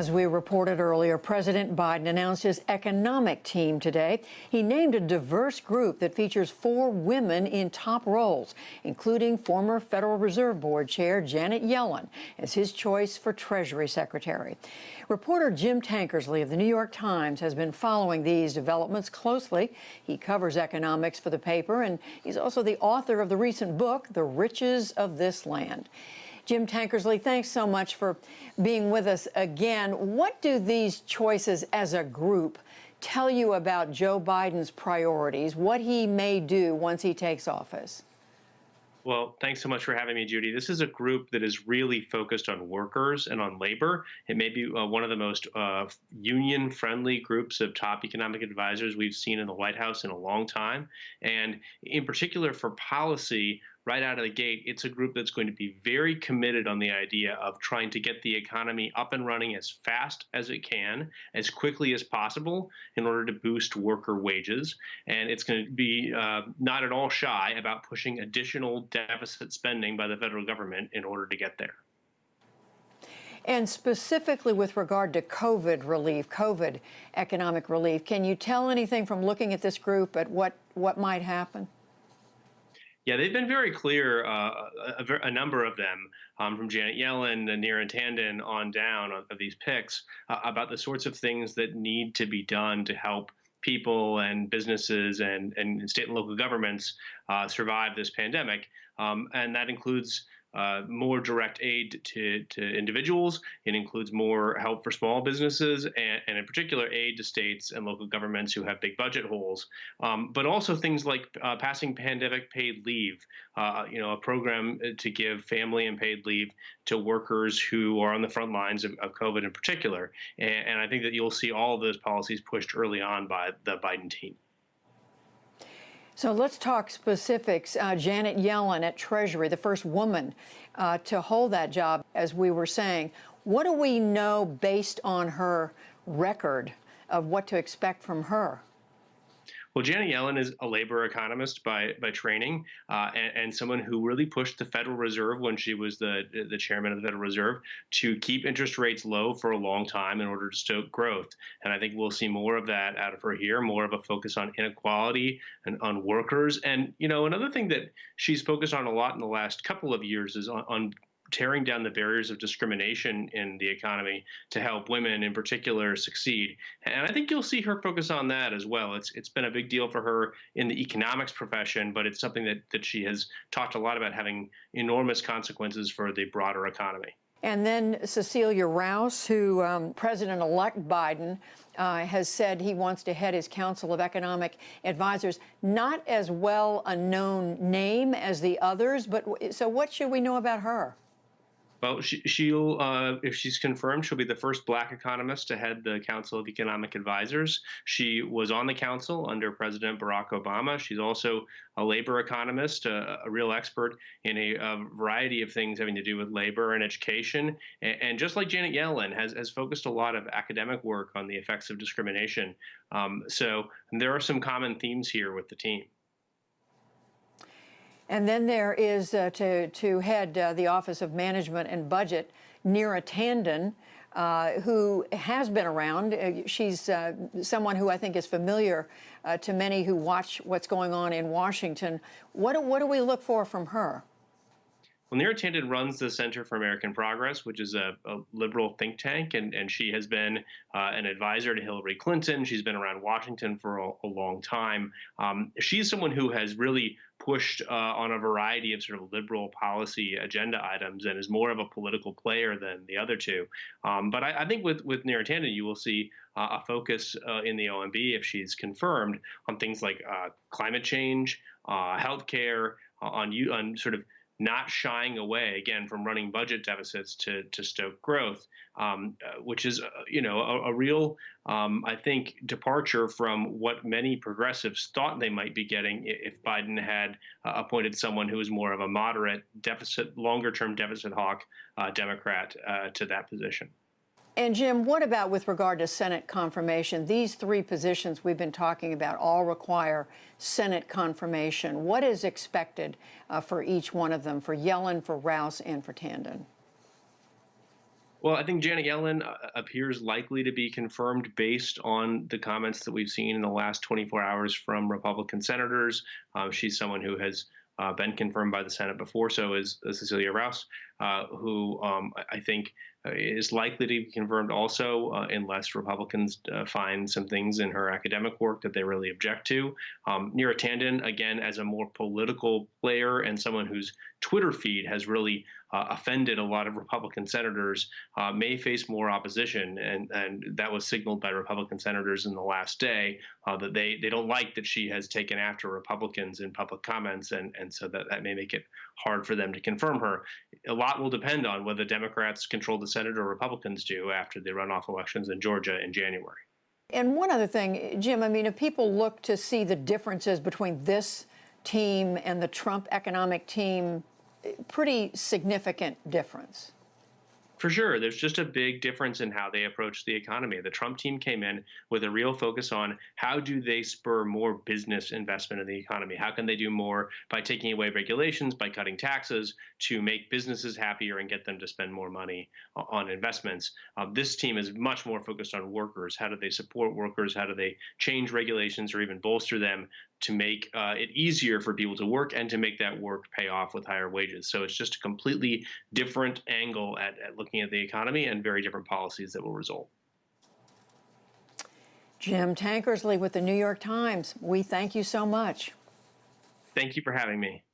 As we reported earlier, President Biden announced his economic team today. He named a diverse group that features 4 women in top roles, including former Federal Reserve Board Chair Janet Yellen as his choice for Treasury Secretary. Reporter Jim Tankersley of the New York Times has been following these developments closely. He covers economics for the paper, and he's also the author of the recent book, The Riches of This Land. Jim Tankersley, thanks so much for being with us again. What do these choices as a group tell you about Joe Biden's priorities, what he may do once he takes office? Well, thanks so much for having me, Judy. This is a group that is really focused on workers and on labor. It may be one of the most union-friendly groups of top economic advisors we've seen in the White House in a long time. And in particular for policy, right out of the gate, it's a group that's going to be very committed on the idea of trying to get the economy up and running as fast as it can, as quickly as possible, in order to boost worker wages. And it's going to be not at all shy about pushing additional deficit spending by the federal government in order to get there. And specifically with regard to COVID relief, COVID economic relief, can you tell anything from looking at this group at what might happen? Yeah, they've been very clear, a number of them, from Janet Yellen and Neera Tanden on down of these picks, about the sorts of things that need to be done to help people and businesses and state and local governments survive this pandemic. And that includes more direct aid to individuals. It includes more help for small businesses and in particular aid to states and local governments who have big budget holes. But also things like passing pandemic paid leave, a program to give family and paid leave to workers who are on the front lines of COVID in particular. And I think that you'll see all of those policies pushed early on by the Biden team. So let's talk specifics. Janet Yellen at Treasury, the first woman to hold that job, as we were saying. What do we know based on her record of what to expect from her? Well, Janet Yellen is a labor economist by training, and someone who really pushed the Federal Reserve when she was the chairman of the Federal Reserve to keep interest rates low for a long time in order to stoke growth. And I think we'll see more of that out of her here, more of a focus on inequality and on workers. And, another thing that she's focused on a lot in the last couple of years is on tearing down the barriers of discrimination in the economy to help women in particular succeed. And I think you'll see her focus on that as well. It's been a big deal for her in the economics profession, but it's something that she has talked a lot about having enormous consequences for the broader economy. And then Cecilia Rouse, who President-elect Biden has said he wants to head his Council of Economic Advisors. Not as well a known name as the others, but so what should we know about her? Well, she'll, if she's confirmed, she'll be the first Black economist to head the Council of Economic Advisors. She was on the council under President Barack Obama. She's also a labor economist, a real expert in a variety of things having to do with labor and education. And just like Janet Yellen, has focused a lot of academic work on the effects of discrimination. So there are some common themes here with the team. And then there is to head the Office of Management and Budget, Neera Tanden, who has been around. She's someone who I think is familiar to many who watch what's going on in Washington. What do we look for from her? Well, Neera Tanden runs the Center for American Progress, which is a liberal think tank, and she has been an advisor to Hillary Clinton. She's been around Washington for a long time. She's someone who has really pushed on a variety of sort of liberal policy agenda items and is more of a political player than the other two. But I think with Neera Tanden, you will see a focus in the OMB, if she's confirmed, on things like climate change, healthcare, on sort of not shying away, again, from running budget deficits to stoke growth, which is, a real, I think, departure from what many progressives thought they might be getting if Biden had appointed someone who was more of a moderate deficit, longer-term deficit hawk Democrat to that position. And Jim, what about with regard to Senate confirmation? These 3 positions we've been talking about all require Senate confirmation. What is expected for each one of them, for Yellen, for Rouse, and for Tanden? Well, I think Janet Yellen appears likely to be confirmed based on the comments that we've seen in the last 24 hours from Republican senators. She's someone who has been confirmed by the Senate before, so is Cecilia Rouse, who I think is likely to be confirmed also, unless Republicans find some things in her academic work that they really object to. Neera Tanden, again, as a more political player and someone whose Twitter feed has really offended a lot of Republican senators, may face more opposition, and that was signaled by Republican senators in the last day, that they don't like that she has taken after Republicans in public comments, and so that may make it hard for them to confirm her. A lot will depend on whether Democrats control the Senate or Republicans do after the runoff elections in Georgia in January. And one other thing, Jim, I mean, if people look to see the differences between this team and the Trump economic team, pretty significant difference. For sure. There's just a big difference in how they approach the economy. The Trump team came in with a real focus on how do they spur more business investment in the economy? How can they do more by taking away regulations, by cutting taxes to make businesses happier and get them to spend more money on investments? This team is much more focused on workers. How do they support workers? How do they change regulations or even bolster them to make it easier for people to work and to make that work pay off with higher wages? So it's just a completely different angle at looking at the economy and very different policies that will result. Jim Tankersley with the New York Times, we thank you so much. Thank you for having me.